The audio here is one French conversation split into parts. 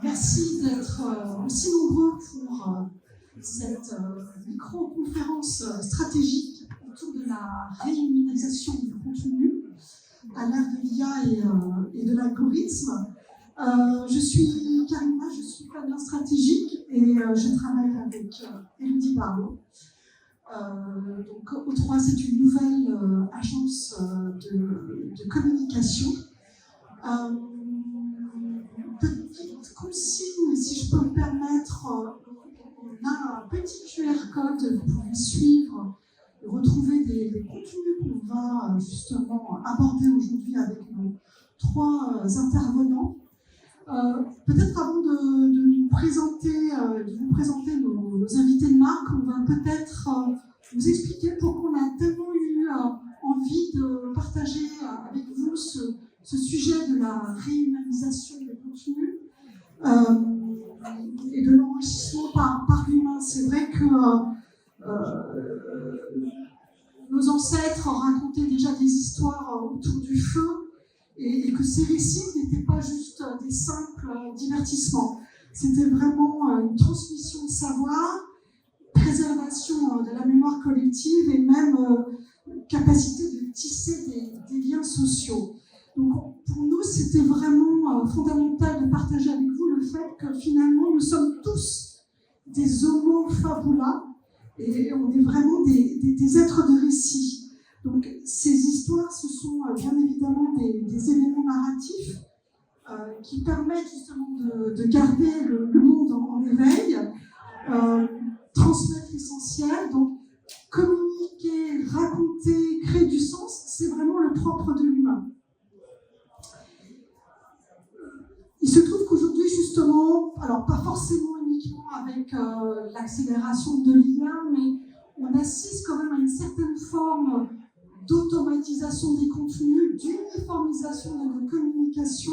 Merci d'être aussi nombreux pour cette micro-conférence stratégique autour de la réhumanisation du contenu à l'ère de l'IA et de l'algorithme. Je suis Karima, je suis planeur stratégique et je travaille avec Élodie Barlow. Donc O3, c'est une nouvelle agence de communication. Petite consigne, si je peux me permettre, on a un petit QR code, vous pouvez suivre et retrouver des contenus qu'on va justement aborder aujourd'hui avec nos trois intervenants. Peut-être avant de vous présenter nos invités de marque, on va peut-être vous expliquer pourquoi on a tellement eu envie de partager avec vous ce sujet de la réhumanisation des contenus et de l'enrichissement par l'humain. C'est vrai que nos ancêtres racontaient déjà des histoires autour du feu et que ces récits n'étaient pas juste des simples divertissements. C'était vraiment une transmission de savoir, préservation de la mémoire collective et même capacité de tisser des liens sociaux. Donc pour nous, c'était vraiment fondamental de partager avec vous le fait que finalement, nous sommes tous des homo fabula et on est vraiment des êtres de récit. Donc ces histoires, ce sont bien évidemment des éléments narratifs qui permettent justement de garder le monde en éveil, transmettre l'essentiel, donc communiquer, raconter, créer du sens, c'est vraiment le propre de l'humain. Il se trouve qu'aujourd'hui, justement, alors pas forcément uniquement avec l'accélération de l'IA, mais on assiste quand même à une certaine forme d'automatisation des contenus, d'uniformisation de nos communications.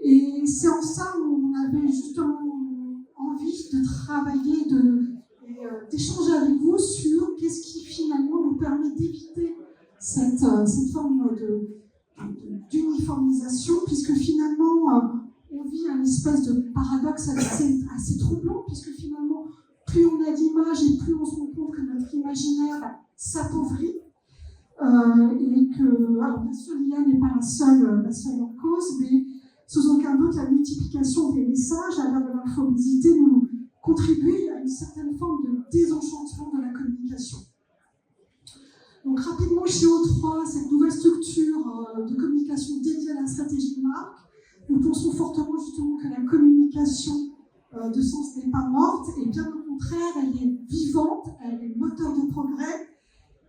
Et c'est en ça où on avait justement envie de travailler, d'échanger avec vous sur qu'est-ce qui finalement nous permet d'éviter cette forme d'uniformisation, puisque finalement on vit un espèce de paradoxe assez troublant, puisque finalement plus on a d'images et plus on se rend compte que notre imaginaire s'appauvrit. Et que, alors bien sûr, l'IA n'est pas la seule en cause, mais sans aucun doute, la multiplication des messages à l'ère de l'infobésité nous contribue à une certaine forme de désenchantement de la communication. Donc rapidement, chez O3, cette nouvelle structure de communication dédiée à la stratégie de marque, nous pensons fortement justement que la communication de sens n'est pas morte, et bien au contraire, elle est vivante, elle est moteur de progrès.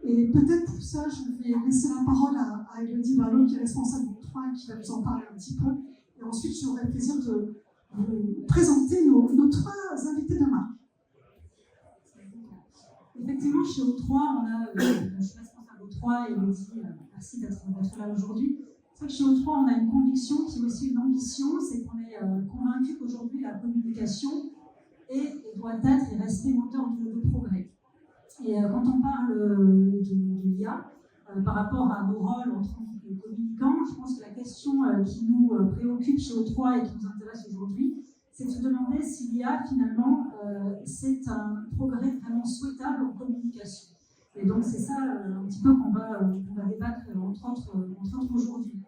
Et peut-être pour ça, je vais laisser la parole à Élodie Barlow, qui est responsable de O3 et qui va nous en parler un petit peu. Et ensuite, j'aurai le plaisir de vous présenter nos trois invités de marque. Effectivement, chez O3, on a, je suis responsable O3 et Élodie, merci d'être là aujourd'hui. C'est vrai que chez O3, on a une conviction qui est aussi une ambition, c'est qu'on est convaincu qu'aujourd'hui, la communication doit être et rester moteur de progrès. Et quand on parle de l'IA, par rapport à nos rôles en tant que communicants, je pense que la question qui nous préoccupe chez O3 et qui nous intéresse aujourd'hui, c'est de se demander si l'IA, finalement, c'est un progrès vraiment souhaitable en communication. Et donc, c'est ça un petit peu qu'on va débattre, entre autres aujourd'hui.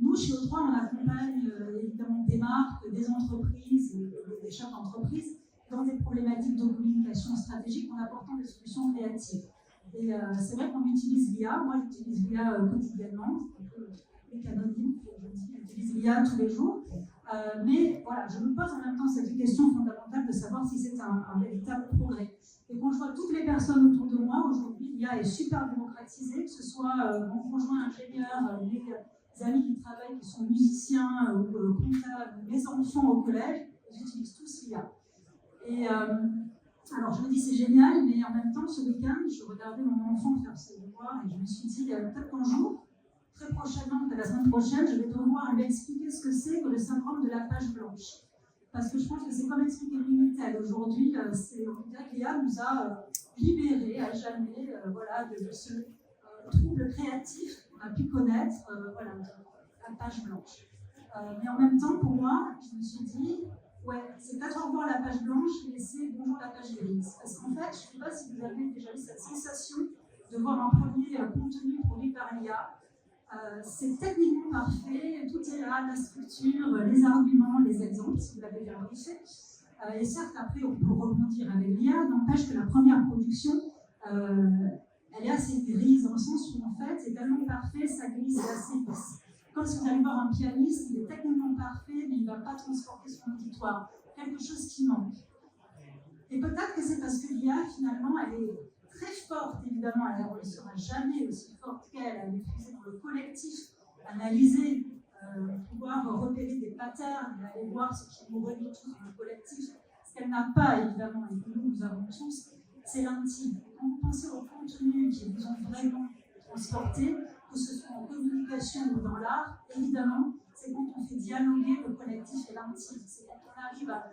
Nous, chez O3, on accompagne évidemment des marques, des entreprises, des chefs d'entreprise, dans des problématiques de communication stratégique en apportant des solutions créatives. Et c'est vrai qu'on utilise l'IA, moi j'utilise l'IA quotidiennement, c'est un peu les canonymes, j'utilise l'IA tous les jours, mais voilà, je me pose en même temps cette question fondamentale de savoir si c'est un véritable progrès. Et quand je vois toutes les personnes autour de moi, aujourd'hui l'IA est super démocratisée, que ce soit mon conjoint ingénieur, mes amis qui travaillent, qui sont musiciens ou comptables, mes enfants au collège, ils utilisent tous l'IA. Et alors je me dis c'est génial, mais en même temps ce week-end je regardais mon enfant faire ses devoirs et je me suis dit peut-être qu'un jour, très prochainement, peut-être la semaine prochaine, je vais devoir lui expliquer ce que c'est que le syndrome de la page blanche. Parce que je pense que c'est comme expliquer le Minitel. Aujourd'hui, on dirait que l'IA nous a libérés à jamais de ce trouble créatif qu'on a pu connaître, la page blanche. Mais en même temps, pour moi, là, je me suis dit, ouais, c'est peut-être au revoir la page blanche, mais c'est bonjour la page grise. Parce qu'en fait, je ne sais pas si vous avez déjà eu cette sensation de voir un premier contenu produit par l'IA. C'est techniquement parfait, tout est là, la structure, les arguments, les exemples, si vous l'avez bien briefé. Et certes, après, on peut rebondir avec l'IA, n'empêche que la première production, elle est assez grise, dans le sens où, en fait, c'est tellement parfait, ça glisse assez lisse. Comme si vous allez voir un pianiste, il est techniquement parfait, mais il ne va pas transporter son auditoire. Quelque chose qui manque. Et peut-être que c'est parce que l'IA, finalement, elle est très forte, évidemment, elle ne sera jamais aussi forte qu'elle, elle est diffusée dans le collectif, analyser, pouvoir repérer des patterns, aller voir ce qui nous relie tous dans le collectif. Ce qu'elle n'a pas, évidemment, et que nous avons tous, c'est l'intime. Quand vous pensez aux contenus qui vous ont vraiment transporté, que ce soit en communication ou dans l'art, évidemment, c'est quand on fait dialoguer le collectif et l'intime. C'est quand on arrive à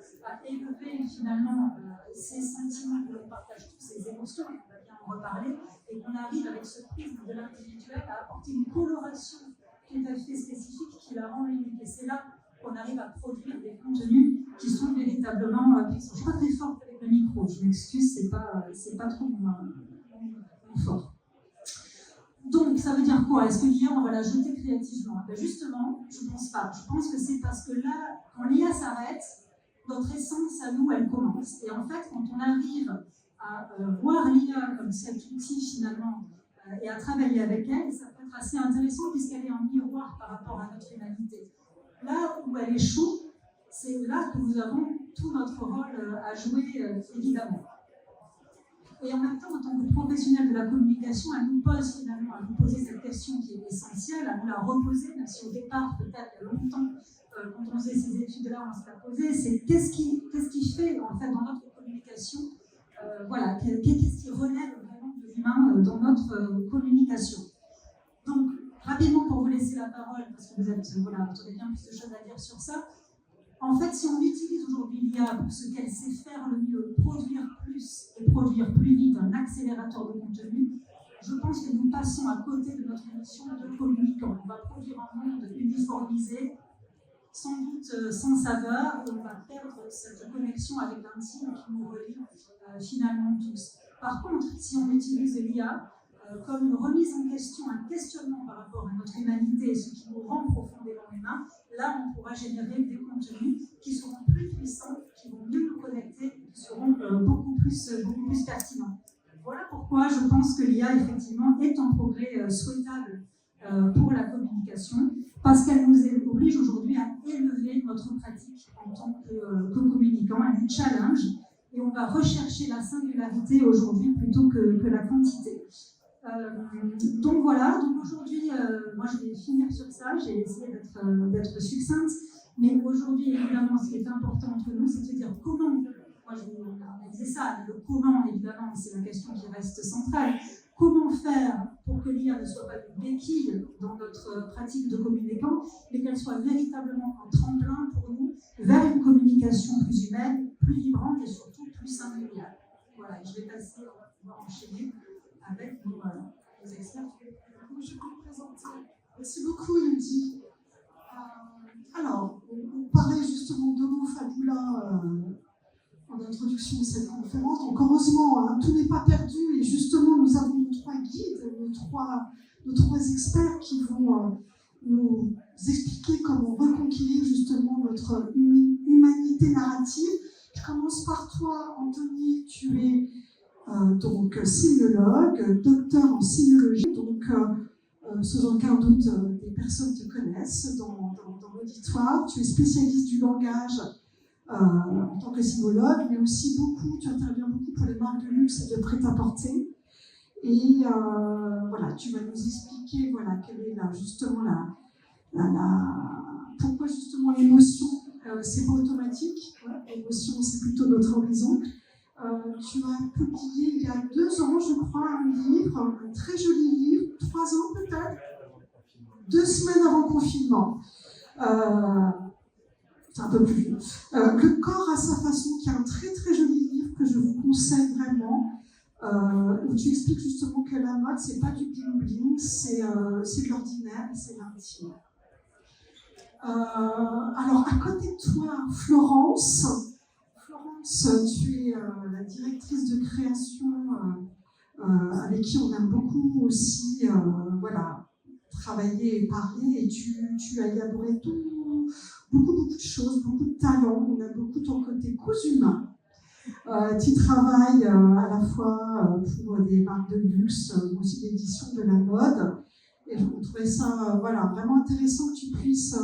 élever finalement ces sentiments que l'on partage tous, ces émotions, et on va bien en reparler, et qu'on arrive avec ce prisme de l'individuel à apporter une coloration tout à fait spécifique qui la rend unique. Et c'est là qu'on arrive à produire des contenus qui sont véritablement puissants. Je ne suis pas très forte avec le micro, je m'excuse, c'est pas trop mon fort. Donc, ça veut dire quoi? Est-ce que l'IA, on va la jeter créativement? Ben justement, je ne pense pas. Je pense que c'est parce que là, quand l'IA s'arrête, notre essence à nous, elle commence. Et en fait, quand on arrive à voir l'IA comme cet outil finalement et à travailler avec elle, ça peut être assez intéressant puisqu'elle est en miroir par rapport à notre humanité. Là où elle échoue, c'est là que nous avons tout notre rôle à jouer, évidemment. Et en même temps, en tant que professionnel de la communication, elle nous pose finalement, à nous poser cette question qui est essentielle, à nous la reposer, même si au départ, peut-être il y a longtemps, quand on faisait ces études-là, on se la posait, c'est qu'est-ce qui fait, en fait, dans notre communication, voilà, qu'est-ce qui relève vraiment de l'humain dans notre communication. Donc, rapidement, pour vous laisser la parole, parce que vous avez bien plus de choses à dire sur ça, en fait, si on utilise aujourd'hui l'IA pour ce qu'elle sait faire le mieux, produire plus et produire plus vite, un accélérateur de contenu, je pense que nous passons à côté de notre mission de communicant. On va produire un monde uniformisé, sans doute sans saveur, et on va perdre cette connexion avec l'intime qui nous relie finalement tous. Par contre, si on utilise l'IA comme une remise en question, un questionnement par rapport à notre humanité et ce qui nous rend profondément humains, là on pourra générer des contenus qui seront plus puissants, qui vont mieux nous connecter, qui seront beaucoup plus pertinents. Voilà pourquoi je pense que l'IA effectivement est un progrès souhaitable pour la communication, parce qu'elle nous oblige aujourd'hui à élever notre pratique en tant que communicants, elle nous challenge, et on va rechercher la singularité aujourd'hui plutôt que la quantité. Donc voilà, donc aujourd'hui, moi je vais finir sur ça, j'ai essayé d'être succincte, mais aujourd'hui évidemment ce qui est important entre nous, c'est de se dire comment, moi je vous disais ça, le comment évidemment c'est la question qui reste centrale, comment faire pour que l'IA ne soit pas une béquille dans notre pratique de communicant, mais qu'elle soit véritablement un tremplin pour nous vers une communication plus humaine, plus vibrante et surtout plus singulière. Voilà, je vais passer, on va enchaîner avec nos experts. Je vais vous présenter. Merci beaucoup, Lydie. Alors, on parlait justement d'Homo Fabula en introduction de cette conférence. Donc, heureusement, tout n'est pas perdu. Et justement, nous avons nos trois guides, nos trois experts qui vont nous expliquer comment reconquérir justement notre humanité narrative. Je commence par toi, Anthony. Tu es donc sémiologue, docteur en sémiologie, donc sans aucun doute des personnes te connaissent dans l'auditoire. Tu es spécialiste du langage en tant que sémiologue, mais aussi tu interviens beaucoup pour les marques de luxe et de prêt-à-porter. Et voilà, tu vas nous expliquer quelle est pourquoi justement l'émotion, c'est pas automatique, l'émotion c'est plutôt notre horizon. Tu as publié il y a 2 ans, je crois, un livre, un très joli livre, 3 ans peut-être, 2 semaines avant le confinement. C'est un peu plus vieux. Le corps à sa façon, qui est un très très joli livre que je vous conseille vraiment, où tu expliques justement que la mode, c'est pas du bling bling, c'est de l'ordinaire, c'est l'intime. Alors, à côté de toi, Florence, tu es la directrice de création avec qui on aime beaucoup aussi travailler et parler, et tu as élaboré beaucoup de choses, beaucoup de talents. On aime beaucoup ton côté cousu humain. Tu travailles à la fois pour des marques de luxe, mais aussi l'édition de la mode. Et je trouvais ça vraiment intéressant que tu puisses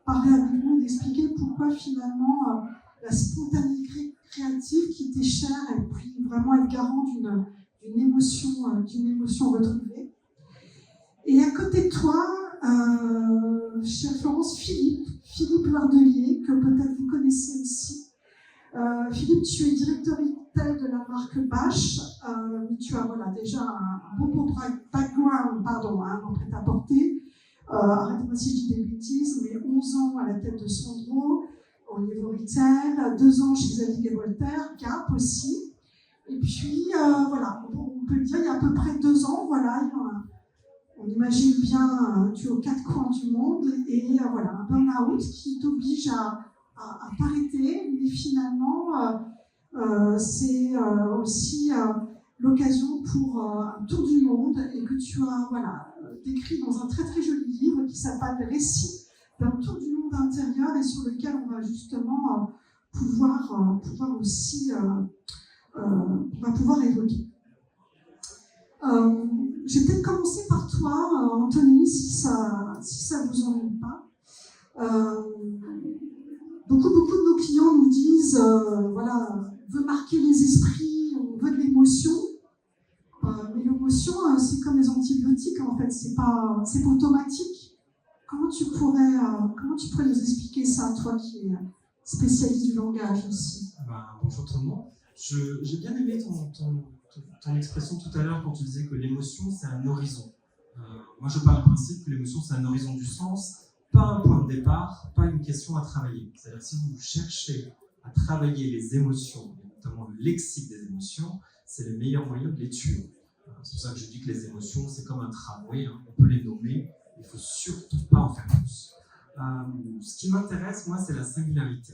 parler avec nous et d'expliquer pourquoi finalement la spontanéité créative qui t'est chère et puis vraiment être garant d'une émotion retrouvée. Et à côté de toi, chère Florence, Philippe Lardelier, que peut-être vous connaissez aussi. Philippe, tu es directeur retail de la marque Bache. Tu as déjà un bon background, en prêt-à-porter. Arrêtez-moi si je dis des bêtises, mais 11 ans à la tête de Sandro au niveau retail, 2 ans chez Zadig & Voltaire, Gap aussi. Et puis, on peut le dire, il y a à peu près 2 ans, on imagine bien, tu es aux 4 coins du monde, et un burn-out qui t'oblige à t'arrêter, mais finalement, c'est aussi l'occasion pour un tour du monde, et que tu as décrit dans un très très joli livre qui s'appelle Récit d'un tour du monde intérieur, et sur lequel on va justement pouvoir aussi évoquer. Je vais peut-être commencer par toi, Anthony, si ça vous ennuie pas. Beaucoup de nos clients nous disent, on veut marquer les esprits, on veut de l'émotion, mais l'émotion, c'est comme les antibiotiques, en fait, c'est pas automatique. Comment tu pourrais nous expliquer ça, toi qui es spécialiste du langage aussi? Bonjour tout le monde. J'ai bien aimé ton expression tout à l'heure quand tu disais que l'émotion, c'est un horizon. Moi, je pars du principe que l'émotion, c'est un horizon du sens, pas un point de départ, pas une question à travailler. C'est-à-dire que si vous cherchez à travailler les émotions, et notamment le lexique des émotions, c'est le meilleur moyen de les tuer. C'est pour ça que je dis que les émotions, c'est comme un tramway, on peut les nommer, il ne faut surtout pas en faire plus. Ce qui m'intéresse, moi, c'est la singularité.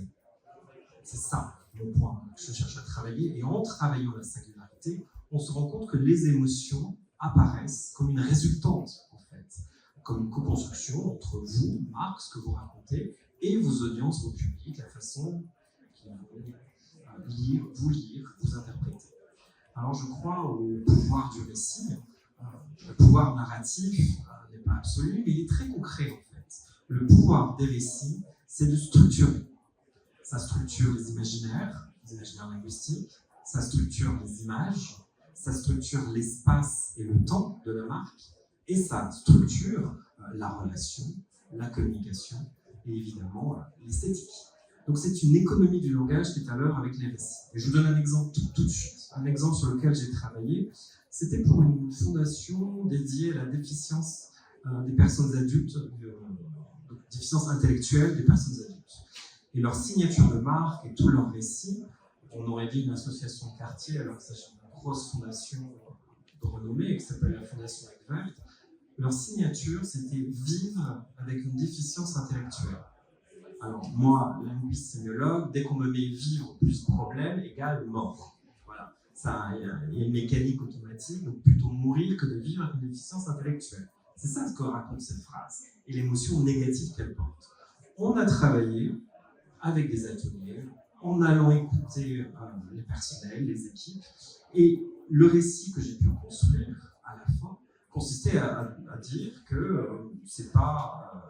C'est ça, mon point que je cherche à travailler. Et en travaillant la singularité, on se rend compte que les émotions apparaissent comme une résultante, en fait, comme une co-construction entre vous, Marc, ce que vous racontez, et vos audiences, vos publics, la façon qu'ils vont lire, vous interpréter. Alors je crois au pouvoir du récit. Le pouvoir narratif n'est pas absolu, mais il est très concret, en fait. Le pouvoir des récits, c'est de structurer. Ça structure les imaginaires linguistiques, ça structure les images, ça structure l'espace et le temps de la marque, et ça structure la relation, la communication et évidemment l'esthétique. Donc c'est une économie du langage qui est à l'œuvre avec les récits. Et je vous donne un exemple tout de suite. Un exemple sur lequel j'ai travaillé, c'était pour une fondation dédiée à la déficience des personnes adultes, déficience intellectuelle des personnes adultes. Et leur signature de marque et tout leur récit, on aurait dit une association de quartier, alors que c'est une grosse fondation de renommée qui s'appelle la Fondation Eckwerth. Leur signature, c'était vivre avec une déficience intellectuelle. Alors moi, linguiste sémiologue, dès qu'on me met vivre plus problème égale mort. Voilà, il y a une mécanique automatique, donc plutôt mourir que de vivre avec une déficience intellectuelle. C'est ça ce que raconte cette phrase, et l'émotion négative qu'elle porte. On a travaillé avec des ateliers, en allant écouter les personnels, les équipes, et le récit que j'ai pu construire à la fin consistait à dire que c'est pas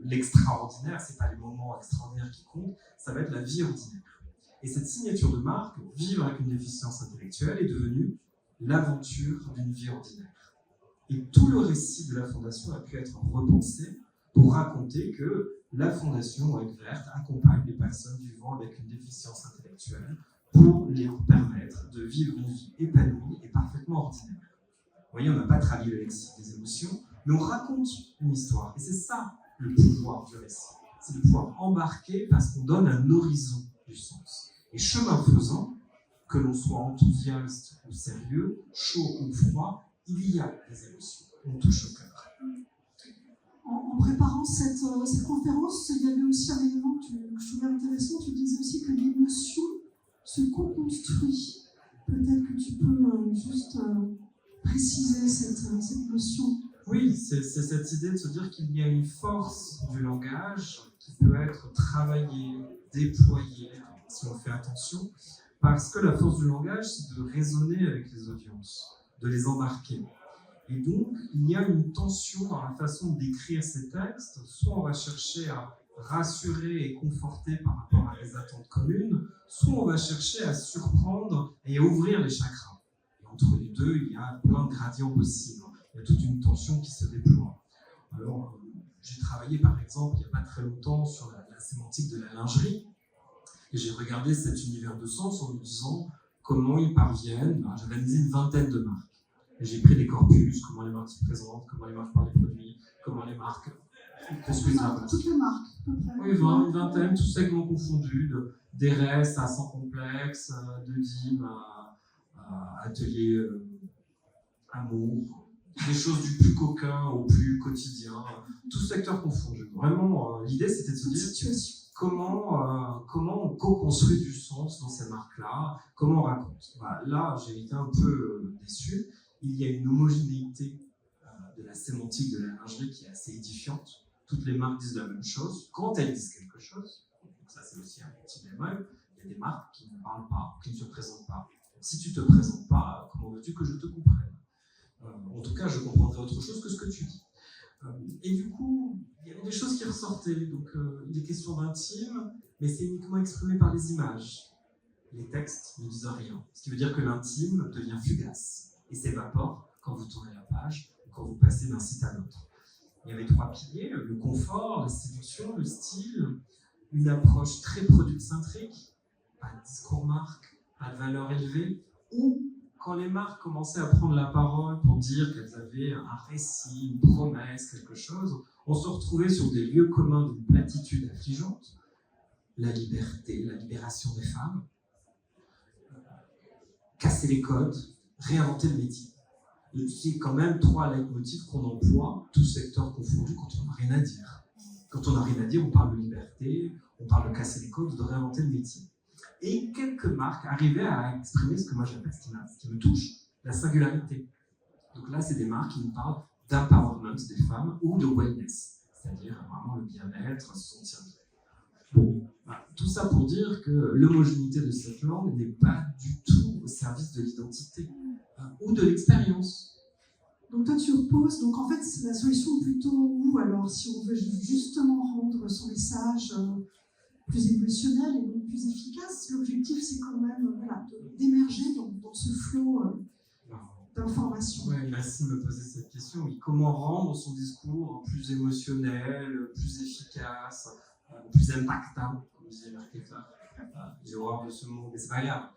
l'extraordinaire, c'est pas les moments extraordinaires qui comptent, ça va être la vie ordinaire. Et cette signature de marque, vivre avec une déficience intellectuelle, est devenue l'aventure d'une vie ordinaire. Et tout le récit de la Fondation a pu être repensé pour raconter que la Fondation Eckwerth accompagne les personnes vivant avec une déficience intellectuelle pour leur permettre de vivre une vie épanouie et parfaitement ordinaire. Vous voyez, on n'a pas travaillé le lexique des émotions, mais on raconte une histoire. Et c'est ça le pouvoir du récit. C'est de pouvoir embarquer parce qu'on donne un horizon du sens. Et chemin faisant, que l'on soit enthousiaste ou sérieux, chaud ou froid, il y a des émotions. On touche au cœur. en préparant cette conférence, il y avait aussi un élément que je trouvais intéressant. Tu disais aussi que l'émotion se co-construit. Peut-être que tu peux juste préciser cette notion. Oui, c'est cette idée de se dire qu'il y a une force du langage qui peut être travaillée, déployée, si on fait attention, parce que la force du langage, c'est de raisonner avec les audiences, de les embarquer. Et donc, il y a une tension dans la façon d'écrire ces textes. Soit on va chercher à rassurer et conforter par rapport à des attentes communes, soit on va chercher à surprendre et à ouvrir les chakras. Et entre les deux, il y a plein de gradients possibles. Il y a toute une tension qui se déploie. Alors, j'ai travaillé par exemple, il n'y a pas très longtemps, sur la sémantique de la lingerie. Et j'ai regardé cet univers de sens en me disant comment ils parviennent. J'avais analysé une vingtaine de marques. Et j'ai pris des corpus, comment les marques se présentent, comment les marques parlent des produits, comment les marques construisent la place. Toutes les marques, à peu près. Oui, une vingtaine, tous segments confondus, d'Eres à Sans Complexe, de Dim à Atelier Amour, des choses du plus coquin au plus quotidien, tous secteurs confondus. Vraiment, l'idée c'était de se dire comment on co-construit du sens dans ces marques-là, comment on raconte. Voilà, là, j'ai été un peu déçu. Il y a une homogénéité de la sémantique de la lingerie qui est assez édifiante. Toutes les marques disent la même chose quand elles disent quelque chose. Donc ça, c'est aussi un petit bémol. Il y a des marques qui ne parlent pas, qui ne se présentent pas. Si tu ne te présentes pas, comment veux-tu que je te comprenne ? En tout cas, je comprendrai autre chose que ce que tu dis. Et du coup, il y avait des choses qui ressortaient. Donc, il est question d'intime, mais c'est uniquement exprimé par les images. Les textes ne disent rien. Ce qui veut dire que l'intime devient fugace et s'évapore quand vous tournez la page ou quand vous passez d'un site à l'autre. Il y avait 3 piliers, le confort, la séduction, le style, une approche très product-centrique, pas de discours marque, pas de valeur élevée, ou quand les marques commençaient à prendre la parole pour dire qu'elles avaient un récit, une promesse, quelque chose, on se retrouvait sur des lieux communs d'une platitude affligeante, la liberté, la libération des femmes, casser les codes, réinventer le métier. C'est quand même 3 leitmotifs qu'on emploie, tous secteurs confondus, quand on n'a rien à dire. Quand on n'a rien à dire, on parle de liberté, on parle de casser les codes, de réinventer le métier. Et quelques marques arrivaient à exprimer ce que moi j'appelle, ce qui me touche, la singularité. Donc là, c'est des marques qui nous parlent d'empowerment des femmes ou de wellness, c'est-à-dire vraiment le bien-être, se sentir bien. Bon, tout ça pour dire que l'homogénéité de cette langue n'est pas du tout au service de l'identité ou de l'expérience. Donc toi tu opposes, donc en fait c'est la solution plutôt où alors si on veut justement rendre son message plus émotionnel et donc plus efficace, l'objectif c'est quand même d'émerger dans ce flot d'informations. Oui, merci de me poser cette question. Oui, comment rendre son discours plus émotionnel, plus efficace, plus impactant, comme disait Merketer. J'ai horreur de ce mot, mais c'est pas grave.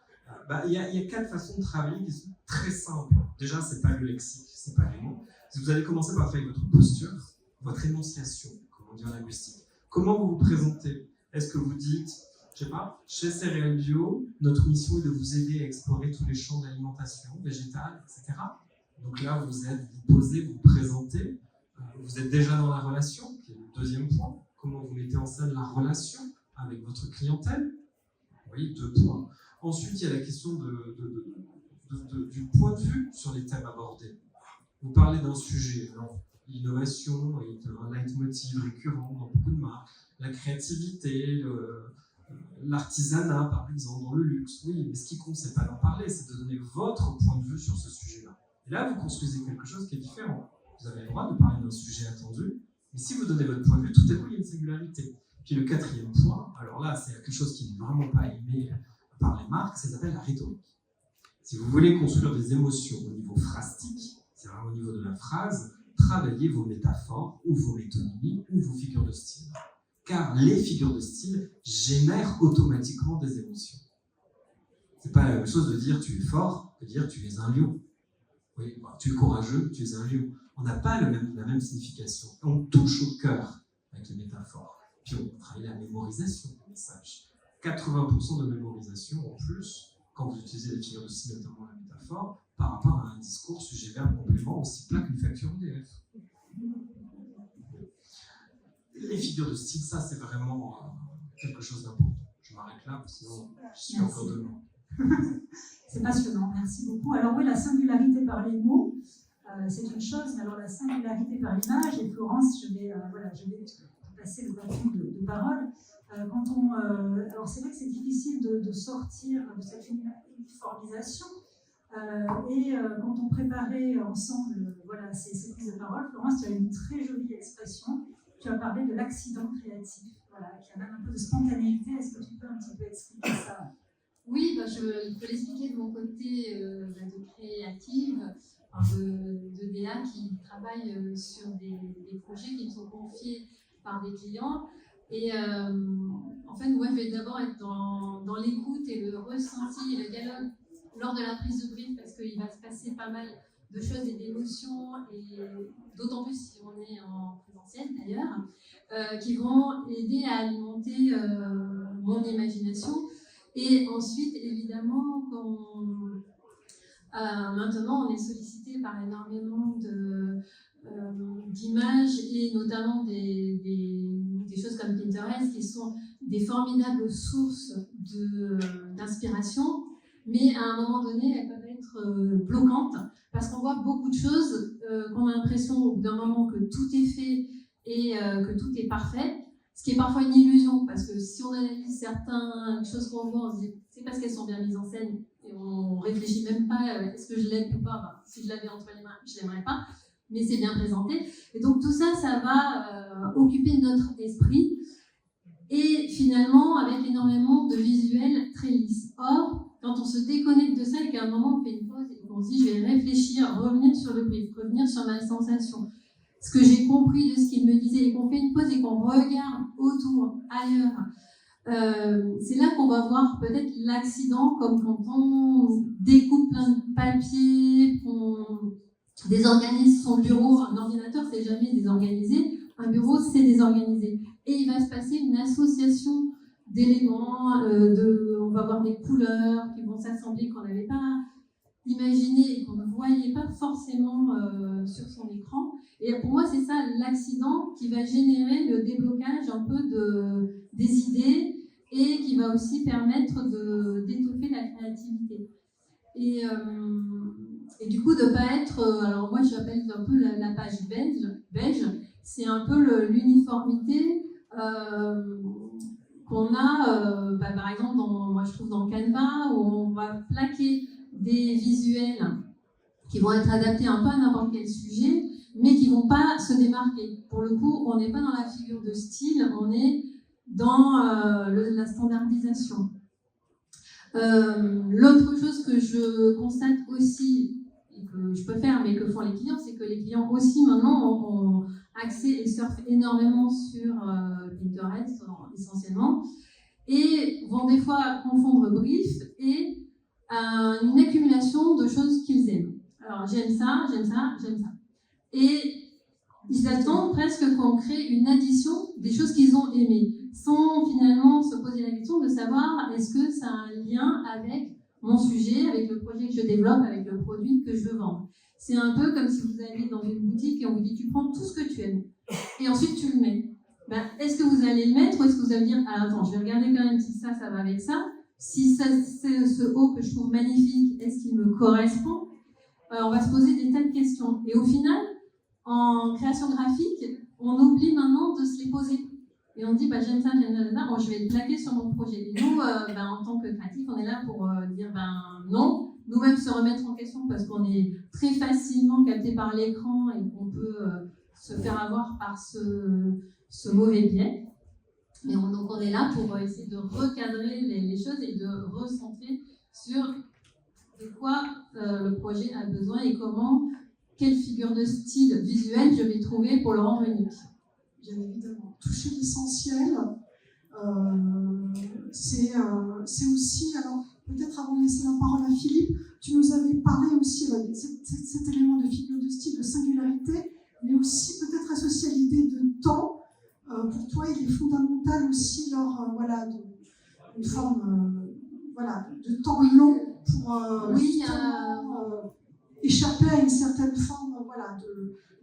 Il y a 4 façons de travailler qui sont très simples. Déjà, c'est pas le lexique, c'est pas les mots. Vous allez commencer par faire votre posture, votre énonciation, comme on dit en linguistique. Comment vous vous présentez ? Est-ce que vous dites, je sais pas, chez Céréales Bio, notre mission est de vous aider à explorer tous les champs de l'alimentation végétale, etc. Donc là, vous posez, vous présentez, vous êtes déjà dans la relation, qui est le 2e point. Comment vous mettez en scène la relation avec votre clientèle ? Oui, 2 points. Ensuite, il y a la question du point de vue sur les thèmes abordés. Vous parlez d'un sujet, alors l'innovation est un leitmotiv récurrent dans beaucoup de marques, la créativité, l'artisanat par exemple, dans le luxe, oui, mais ce qui compte, c'est pas d'en parler, c'est de donner votre point de vue sur ce sujet-là. Et là, vous construisez quelque chose qui est différent. Vous avez le droit de parler d'un sujet attendu, mais si vous donnez votre point de vue, tout à coup, il y a une singularité. Puis le 4e point, alors là, c'est quelque chose qui n'est vraiment pas aimé par les marques, ça s'appelle la rhétorique. Si vous voulez construire des émotions au niveau phrastique, c'est-à-dire au niveau de la phrase, travaillez vos métaphores, ou vos métonymies, ou vos figures de style. Car les figures de style génèrent automatiquement des émotions. C'est pas la même chose de dire tu es fort que de dire tu es un lion. Oui, tu es courageux, tu es un lion. On n'a pas la même signification. On touche au cœur avec les métaphores. Puis on travaille la mémorisation des messages. 80% de mémorisation en plus, quand vous utilisez les figures de style, notamment la métaphore, par rapport à un discours sujet-verbe complément aussi plat qu'une facture EDF. les figures de style, ça c'est vraiment quelque chose d'important. Je m'arrête là, sinon je suis encore demain. C'est passionnant, merci beaucoup. Alors oui, la singularité par les mots, c'est une chose, mais alors la singularité par l'image, et Florence, je vais passer le bâton de parole. Alors c'est vrai que c'est difficile de sortir de cette uniformisation. Quand on préparait ensemble ces prises de parole, Florence, tu as une très jolie expression. Tu as parlé de l'accident créatif, qui amène un peu de spontanéité. Est-ce que tu peux un petit peu expliquer ça? Oui, je peux l'expliquer de mon côté de créative, de DA qui travaille sur des projets qui me sont confiés par des clients. Et en fait, moi, je vais d'abord être dans l'écoute et le ressenti et le dialogue lors de la prise de brief, parce qu'il va se passer pas mal de choses et d'émotions, et d'autant plus si on est en présentiel d'ailleurs, qui vont aider à alimenter mon imagination. Et ensuite, évidemment, maintenant, on est sollicité par énormément d'images, et notamment des choses comme Pinterest, qui sont des formidables sources d'inspiration, mais à un moment donné, elles peuvent être bloquantes, parce qu'on voit beaucoup de choses, qu'on a l'impression au bout d'un moment que tout est fait et que tout est parfait, ce qui est parfois une illusion, parce que si on analyse certaines choses qu'on voit, on se dit c'est parce qu'elles sont bien mises en scène, et on réfléchit même pas est-ce que je l'aime ou pas. Si je l'avais entre les mains, je l'aimerais pas, mais c'est bien présenté. Et donc tout ça, ça va occuper notre esprit, et finalement avec énormément de visuels très lisses. Or, quand on se déconnecte de ça et qu'à un moment on fait une pause et qu'on se dit je vais réfléchir, revenir sur le brief, revenir sur ma sensation, ce que j'ai compris de ce qu'il me disait, et qu'on fait une pause et qu'on regarde autour, ailleurs, c'est là qu'on va voir peut-être l'accident, comme quand on découpe plein de papier, qu'on désorganise son bureau. Un ordinateur, c'est jamais désorganisé, un bureau, c'est désorganisé. Et il va se passer une association d'éléments, on va voir des couleurs qui vont s'assembler qu'on n'avait pas imaginé et qu'on ne voyait pas forcément sur son écran. Et pour moi, c'est ça l'accident qui va générer le déblocage un peu des idées, et qui va aussi permettre d'étoffer la créativité. Et du coup, de ne pas être... alors moi, j'appelle un peu la page beige, c'est un peu l'uniformité qu'on a, par exemple, moi je trouve dans Canva, où on va plaquer des visuels qui vont être adaptés un peu à n'importe quel sujet, mais qui ne vont pas se démarquer. Pour le coup, on n'est pas dans la figure de style, on est dans la standardisation. L'autre chose que je constate aussi, et que je peux faire, mais que font les clients, c'est que les clients aussi maintenant ont accès et surfent énormément sur Pinterest essentiellement, et vont des fois confondre brief et une accumulation de choses qu'ils aiment. Alors j'aime ça, j'aime ça, j'aime ça. Et ils attendent presque qu'on crée une addition des choses qu'ils ont aimées, sans finalement se poser la question de savoir est-ce que ça a un lien avec mon sujet, avec le projet que je développe, avec le produit que je veux vendre. C'est un peu comme si vous allez dans une boutique et on vous dit tu prends tout ce que tu aimes et ensuite tu le mets. Est-ce que vous allez le mettre, ou est-ce que vous allez dire ah, attends, je vais regarder quand même si ça va avec ça, si ça, c'est ce haut que je trouve magnifique, est-ce qu'il me correspond? On va se poser des tas de questions. Et au final, en création graphique, on oublie maintenant de se les poser. Et on dit, j'aime ça, bon, je vais le plaquer sur mon projet. Et nous, en tant que créatif, on est là pour dire, non, nous-mêmes se remettre en question, parce qu'on est très facilement capté par l'écran et qu'on peut se faire avoir par ce mauvais biais. Et donc on est là pour essayer de recadrer les choses et de recentrer sur de quoi le projet a besoin et quelle figure de style visuel je vais trouver pour le rendre unique. Bien évidemment, toucher l'essentiel, c'est aussi, alors peut-être avant de laisser la parole à Philippe, tu nous avais parlé aussi de cet élément de figure de style, de singularité, mais aussi peut-être associé à l'idée de temps. Pour toi, il est fondamental aussi lors une forme de temps long pour échapper à une certaine forme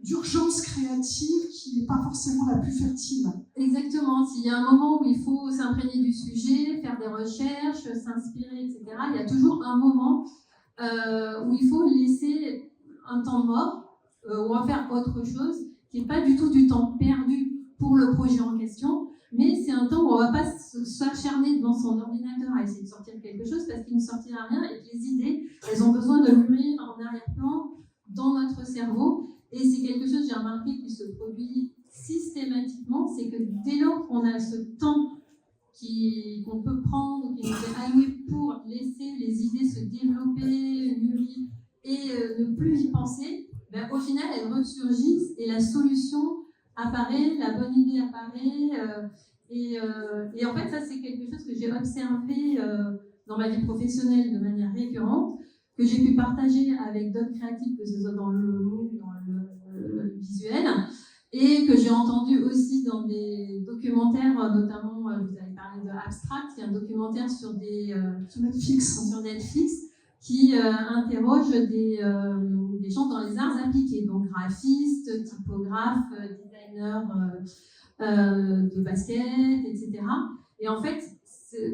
d'urgence créative qui n'est pas forcément la plus fertile. Exactement. S'il y a un moment où il faut s'imprégner du sujet, faire des recherches, s'inspirer, etc., il y a toujours un moment où il faut laisser un temps mort, où on va faire autre chose, qui n'est pas du tout du temps perdu pour le projet en question, mais c'est un temps où on ne va pas s'acharner devant son ordinateur à essayer de sortir quelque chose parce qu'il ne sortira rien et que les idées, elles ont besoin de mûrir en arrière-plan dans notre cerveau. Et c'est quelque chose, j'ai remarqué, qui se produit systématiquement, c'est que dès lors qu'on a ce temps qu'on peut prendre, qui nous est alloué pour laisser les idées se développer, mûrir et ne plus y penser, ben, au final, elles ressurgissent et la solution apparaît, la bonne idée apparaît. Et en fait, ça, c'est quelque chose que j'ai observé dans ma vie professionnelle de manière récurrente, que j'ai pu partager avec d'autres créatifs, que ce soit dans le mot ou dans le visuel, et que j'ai entendu aussi dans des documentaires, notamment, vous avez parlé de Abstract, il y a un documentaire sur Netflix qui interroge des gens dans les arts appliqués, donc graphistes, typographes, designers de basket, etc. Et en fait,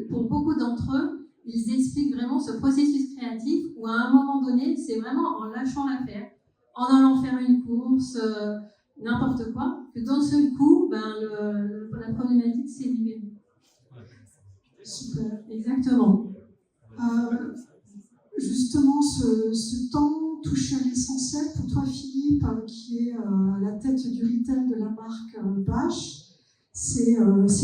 pour beaucoup d'entre eux, ils expliquent vraiment ce processus créatif où à un moment donné, c'est vraiment en lâchant l'affaire, en allant faire une course, n'importe quoi, que d'un seul coup, la problématique s'est libérée. Super. Exactement. Justement, ce temps touché à l'essentiel, pour toi Philippe, qui est à la tête du retail de la marque Bâche, c'est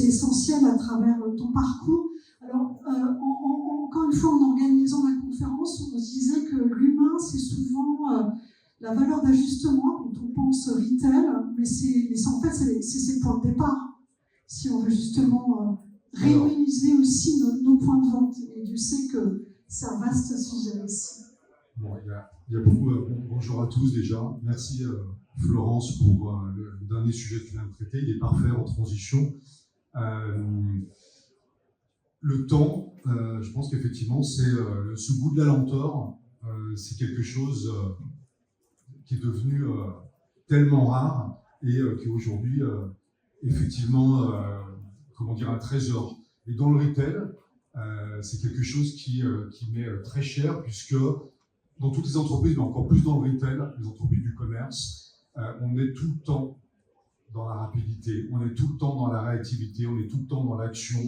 essentiel à travers ton parcours. Alors, encore une fois, en organisant la conférence, on se disait que l'humain, c'est souvent la valeur d'ajustement quand on pense retail, mais en fait, c'est ses points de départ. Si on veut justement réuniser aussi nos points de vente. Et Dieu sait que c'est un vaste sujet aussi. Bon, il y a beaucoup. Bonjour à tous déjà. Merci Florence pour le dernier sujet que tu viens de traiter. Il est parfait en transition. Le temps, je pense qu'effectivement, c'est ce goût de la lenteur. C'est quelque chose qui est devenu tellement rare et qui est aujourd'hui effectivement, un trésor. Et dans le retail, c'est quelque chose qui m'est très cher, puisque dans toutes les entreprises, mais encore plus dans le retail, les entreprises du commerce, on est tout le temps dans la rapidité, on est tout le temps dans la réactivité, on est tout le temps dans l'action,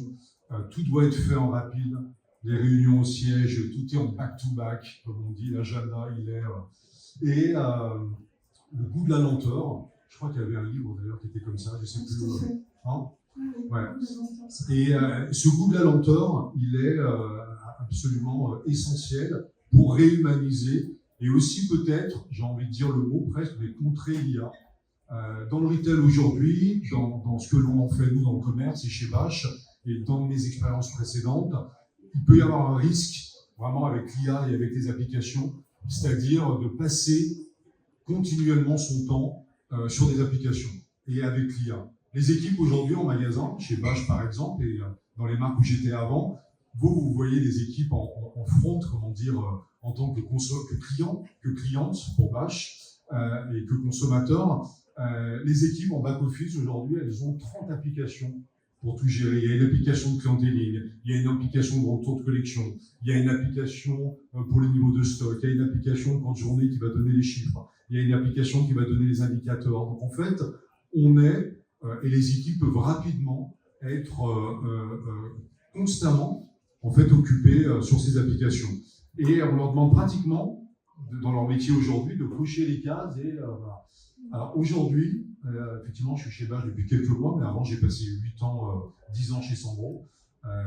tout doit être fait en rapide, les réunions au siège, tout est en back-to-back, comme on dit, l'agenda, il est... et le goût de la lenteur, je crois qu'il y avait un livre d'ailleurs qui était comme ça, je sais plus... Hein? Ouais. Et ce goût de la lenteur, il est absolument essentiel pour réhumaniser et aussi peut-être, j'ai envie de dire le mot presque, mais contrer l'IA. Dans le retail aujourd'hui, dans ce que l'on en fait nous dans le commerce et chez Bâche, et dans mes expériences précédentes, il peut y avoir un risque vraiment avec l'IA et avec les applications, c'est-à-dire de passer continuellement son temps sur des applications et avec l'IA. Les équipes aujourd'hui en magasin, chez Bâche par exemple, et dans les marques où j'étais avant, vous voyez les équipes en front, comment dire, en tant que client, que cliente pour Bâche et que consommateur. Les équipes en back-office aujourd'hui, elles ont 30 applications pour tout gérer. Il y a une application de clientéling, il y a une application de retour de collection, il y a une application pour le niveau de stock, il y a une application de compte journée qui va donner les chiffres, il y a une application qui va donner les indicateurs. Donc en fait, on est, et les équipes peuvent rapidement être constamment en fait occupées sur ces applications. Et on leur demande pratiquement, dans leur métier aujourd'hui, de cocher les cases. Et voilà. Alors aujourd'hui, effectivement, je suis chez Bâche depuis quelques mois, mais avant j'ai passé 8 ans, 10 ans chez Sandro,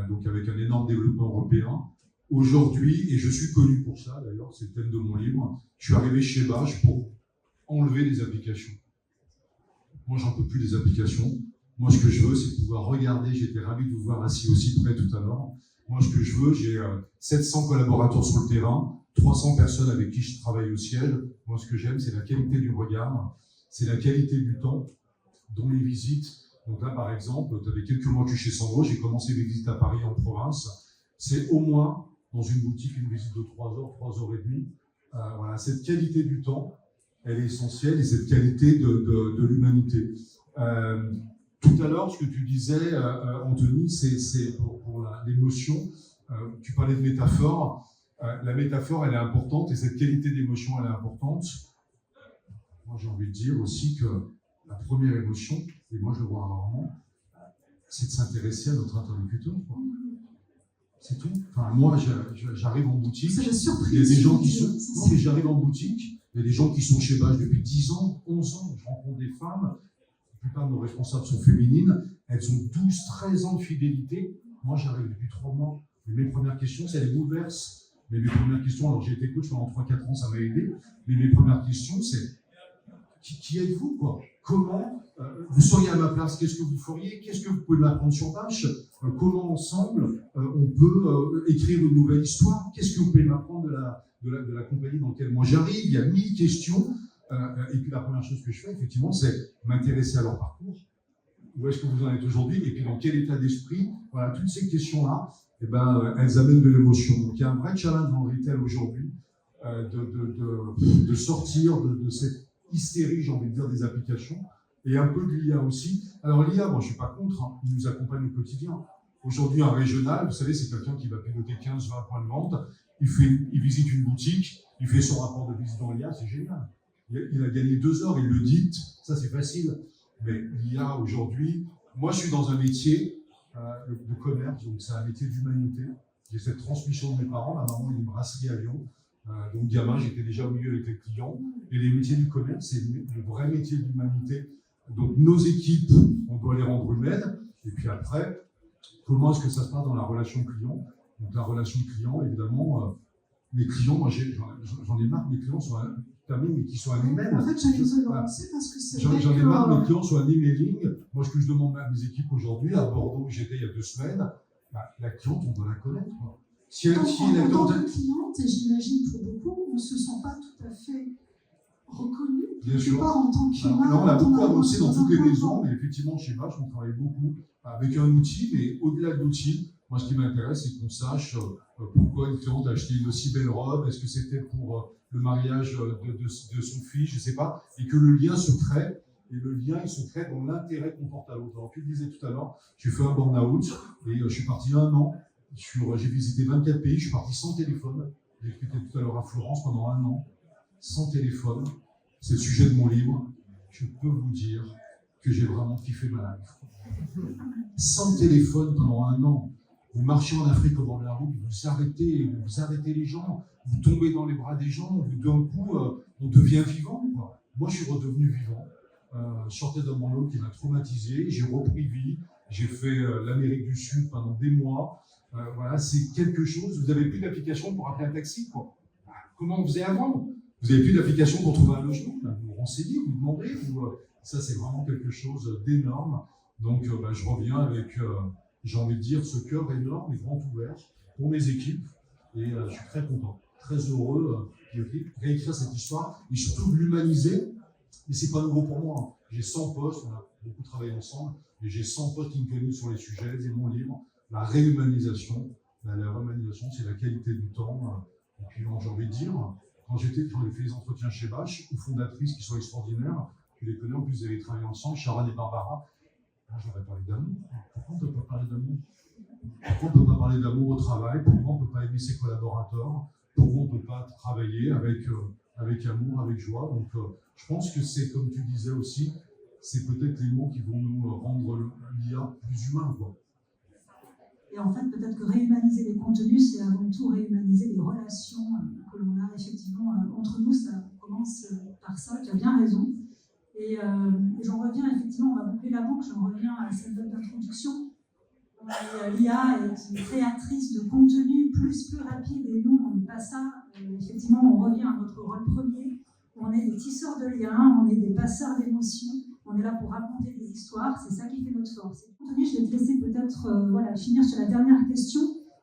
donc avec un énorme développement européen. Aujourd'hui, et je suis connu pour ça d'ailleurs, c'est le thème de mon livre, je suis arrivé chez Bâche pour enlever les applications. Moi, j'en peux plus des applications. Moi, ce que je veux, c'est pouvoir regarder. J'étais ravi de vous voir assis aussi près tout à l'heure. Moi, ce que je veux, j'ai 700 collaborateurs sur le terrain, 300 personnes avec qui je travaille au siège. Moi, ce que j'aime, c'est la qualité du regard, c'est la qualité du temps, dont les visites. Donc là, par exemple, tu avais quelques mois que je suis chez Sandro, j'ai commencé mes visites à Paris en province. C'est au moins, dans une boutique, une visite de 3 heures, 3 heures et demie. Voilà, cette qualité du temps, elle est essentielle, et cette qualité de l'humanité. Tout à l'heure, ce que tu disais, Anthony, c'est pour l'émotion. Tu parlais de métaphore. La métaphore, elle est importante, et cette qualité d'émotion, elle est importante. Moi, j'ai envie de dire aussi que la première émotion, et moi je le vois rarement, c'est de s'intéresser à notre interlocuteur. C'est tout. Enfin, moi, j'arrive en boutique. C'est la surprise. Il y a des gens qui sont. Non, mais j'arrive en boutique. Il y a des gens qui sont chez Bâche depuis 10 ans, 11 ans. Je rencontre des femmes. La plupart de nos responsables sont féminines. Elles ont 12, 13 ans de fidélité. Moi, j'arrive depuis 3 mois. Et mes premières questions, ça les bouleverse. Mais mes premières questions, alors j'ai été coach pendant 3-4 ans, ça m'a aidé. Mais mes premières questions, c'est qui êtes-vous, quoi? Comment vous seriez à ma place? Qu'est-ce que vous feriez? Qu'est-ce que vous pouvez m'apprendre sur Bâche? Comment ensemble on peut écrire une nouvelle histoire? Qu'est-ce que vous pouvez m'apprendre de la compagnie dans laquelle moi j'arrive? Il y a 1000 questions. Et puis la première chose que je fais, effectivement, c'est m'intéresser à leur parcours. Où est-ce que vous en êtes aujourd'hui? Et puis dans quel état d'esprit? Voilà, toutes ces questions-là, eh ben, elles amènent de l'émotion. Donc il y a un vrai challenge dans le retail aujourd'hui de sortir de cette hystérie, j'ai envie de dire, des applications, et un peu de l'IA aussi. Alors l'IA, moi je ne suis pas contre, hein, il nous accompagne au quotidien. Aujourd'hui, un régional, vous savez, c'est quelqu'un qui va piloter 15-20 points de vente, il visite une boutique, il fait son rapport de visite dans l'IA, c'est génial. Il a gagné 2 heures, il le dicte, ça c'est facile. Mais l'IA aujourd'hui, moi je suis dans un métier de commerce, donc c'est un métier d'humanité. J'ai cette transmission de mes parents, ma maman a une brasserie à Lyon. Donc gamin, j'étais déjà au milieu avec les clients. Et les métiers du commerce, c'est le vrai métier de l'humanité. Donc nos équipes, on doit les rendre humaines. Et puis après, comment est-ce que ça se passe dans la relation client? Donc la relation client, évidemment, mes clients, moi j'en ai marre que mes clients soient mais qui soient un email. En fait, j'allais te le lancer parce que c'est vrai J'en ai que... marre que mes clients soient un emailing. Moi, ce que je demande à mes équipes aujourd'hui, à Bordeaux, où j'étais il y a 2 semaines, la cliente, on doit la connaître. Si En la tant cliente... que cliente, et j'imagine pour beaucoup, on ne se sent pas tout à fait reconnu. Bien sûr. Pas en tant qu'humain. Là, on a beaucoup avancé dans toutes les point. maisons, mais effectivement, chez Bâche, on travaille beaucoup avec un outil, mais au-delà de l'outil, moi, ce qui m'intéresse, c'est qu'on sache pourquoi une cliente a acheté une aussi belle robe, est-ce que c'était pour le mariage de son fils, je ne sais pas, et que le lien se crée, et le lien, il se crée dans l'intérêt qu'on porte à l'autre. Alors, tu le disais tout à l'heure, j'ai fait un burn-out, et je suis parti 1 an, j'ai visité 24 pays, je suis parti sans téléphone, j'ai expliqué tout à l'heure à Florence pendant 1 an, sans téléphone. C'est le sujet de mon livre. Je peux vous dire que j'ai vraiment kiffé ma life. Sans téléphone pendant 1 an. Vous marchez en Afrique au bord de la route, vous arrêtez les gens, vous tombez dans les bras des gens, d'un coup, on devient vivant, quoi. Moi, je suis redevenu vivant. Je sortais d'un burn-out qui m'a traumatisé, j'ai repris vie, j'ai fait l'Amérique du Sud pendant des mois. Voilà, c'est quelque chose. Vous n'avez plus d'application pour appeler un taxi, quoi. Comment on faisait avant? Vous n'avez plus d'application pour trouver un logement, là. Vous vous renseignez, vous demandez. Ça, c'est vraiment quelque chose d'énorme. Donc, je reviens avec, j'ai envie de dire, ce cœur énorme et grand ouvert pour mes équipes. Et je suis très content, très heureux de réécrire cette histoire et surtout de l'humaniser. Mais ce n'est pas nouveau pour moi, hein. J'ai 100 posts, on a beaucoup travaillé ensemble, et j'ai 100 posts LinkedIn sur les sujets. C'est mon livre, la réhumanisation. La réhumanisation, c'est la qualité du temps. Et puis, j'ai envie de dire, quand j'ai fait les entretiens chez Bâche, aux fondatrices qui sont extraordinaires, tu les connais, en plus, vous avez travaillé ensemble, Sharon et Barbara. J'aurais parlé d'amour. Pourquoi on ne peut pas parler d'amour? Pourquoi on ne peut pas parler d'amour au travail? Pourquoi on ne peut pas aimer ses collaborateurs? Pourquoi on ne peut pas travailler avec amour, avec joie? Donc, je pense que c'est, comme tu disais aussi, c'est peut-être les mots qui vont nous rendre l'IA plus humain, quoi. Et en fait, peut-être que réhumaniser les contenus, c'est avant tout réhumaniser les relations que l'on a effectivement entre nous. Ça commence par ça, tu as bien raison. Et j'en reviens effectivement, on va boucler la boucle, j'en reviens à cette note d'introduction. L'IA est créatrice de contenu plus rapide, et nous, on n'est pas ça. Effectivement, on revient à notre rôle premier. On est des tisseurs de liens, on est des passeurs d'émotions. On est là pour raconter des histoires, c'est ça qui fait notre force. Anthony, je vais te laisser peut-être finir sur la dernière question.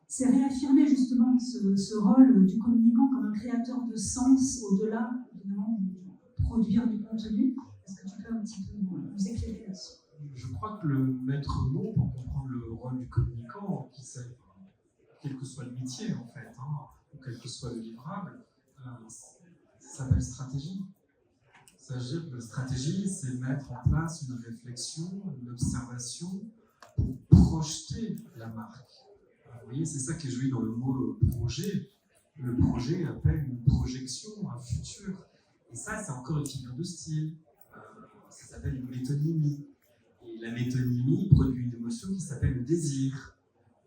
C'est réaffirmer justement ce rôle du communicant comme un créateur de sens au-delà, évidemment, de produire du contenu. Est-ce que tu peux un petit peu nous éclairer là-dessus? Je crois que le maître mot pour comprendre le rôle du communicant, quel que soit le métier en fait, ou quel que soit le livrable, ça s'appelle stratégie. S'agir de stratégie, c'est mettre en place une réflexion, une observation pour projeter la marque. Vous voyez, c'est ça qui est joli dans le mot projet. Le projet appelle une projection, un futur. Et ça, c'est encore une figure de style. Ça s'appelle une métonymie. Et la métonymie produit une émotion qui s'appelle le désir.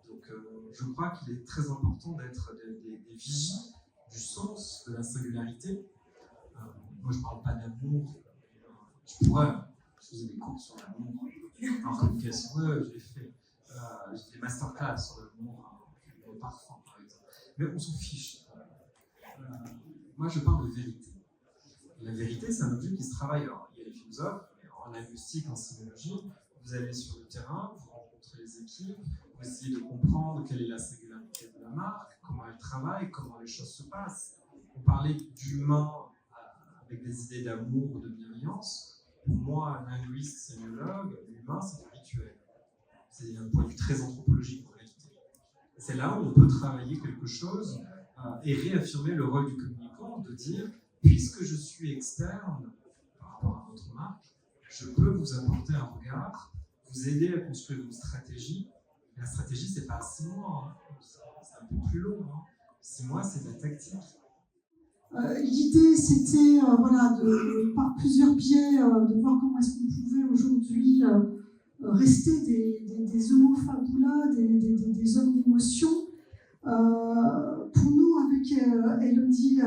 Donc, je crois qu'il est très important d'être des vigies du sens de la singularité. Moi, je ne parle pas d'amour. Je pourrais faisais des cours sur l'amour en communication. Je l'ai fait. J'ai fait des masterclass sur l'amour, le parfum, par exemple. Mais on s'en fiche. Moi, je parle de vérité. Et la vérité, c'est un objet qui se travaille. Alors, il y a les philosophes, mais en linguistique, en sémiologie, vous allez sur le terrain, vous rencontrez les équipes, vous essayez de comprendre quelle est la singularité de la marque, comment elle travaille, comment les choses se passent. On parlait d'humain avec des idées d'amour ou de bienveillance. Pour moi, linguiste, sémiologue, l'humain, c'est du rituel. C'est un point de vue très anthropologique en réalité. C'est là où on peut travailler quelque chose et réaffirmer le rôle du communicant, de dire, puisque je suis externe par rapport à votre marque, je peux vous apporter un regard, vous aider à construire une stratégie. Et la stratégie, c'est pas 6 mois, hein. C'est un peu plus long. Hein. 6 mois, c'est de la tactique. L'idée, c'était voilà, par plusieurs biais de voir comment est-ce qu'on pouvait aujourd'hui rester des homo fabula, des hommes d'émotion. Pour nous, avec Elodie,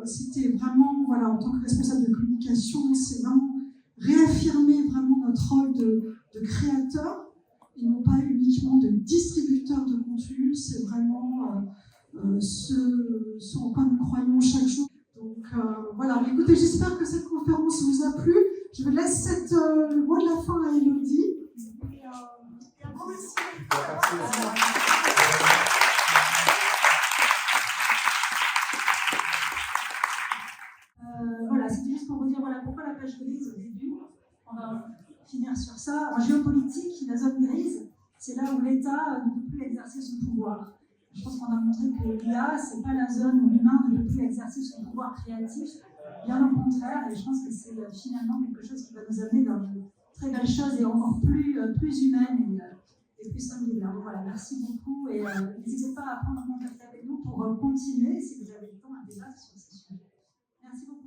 c'était vraiment, voilà, en tant que responsable de communication, c'est vraiment réaffirmer vraiment notre rôle de créateur et non pas uniquement de distributeur de contenu. C'est vraiment ce en quoi nous croyons chaque jour. Donc voilà, mais écoutez, j'espère que cette conférence vous a plu. Je laisse le mot de la fin à Elodie. Et un grand merci. Voilà, c'était juste pour vous dire voilà, pourquoi la page grise au début. On va finir sur ça. En géopolitique, la zone grise, c'est là où l'État ne peut plus exercer son pouvoir. Je pense qu'on a montré que l'IA, ce n'est pas la zone où l'humain ne peut plus exercer son pouvoir créatif, bien au contraire, et je pense que c'est finalement quelque chose qui va nous amener dans de très belles choses et encore plus humaines et plus singulières. Donc voilà, merci beaucoup et n'hésitez pas à prendre contact avec nous pour continuer, si vous avez le temps, à débattre sur ces sujets. Merci beaucoup.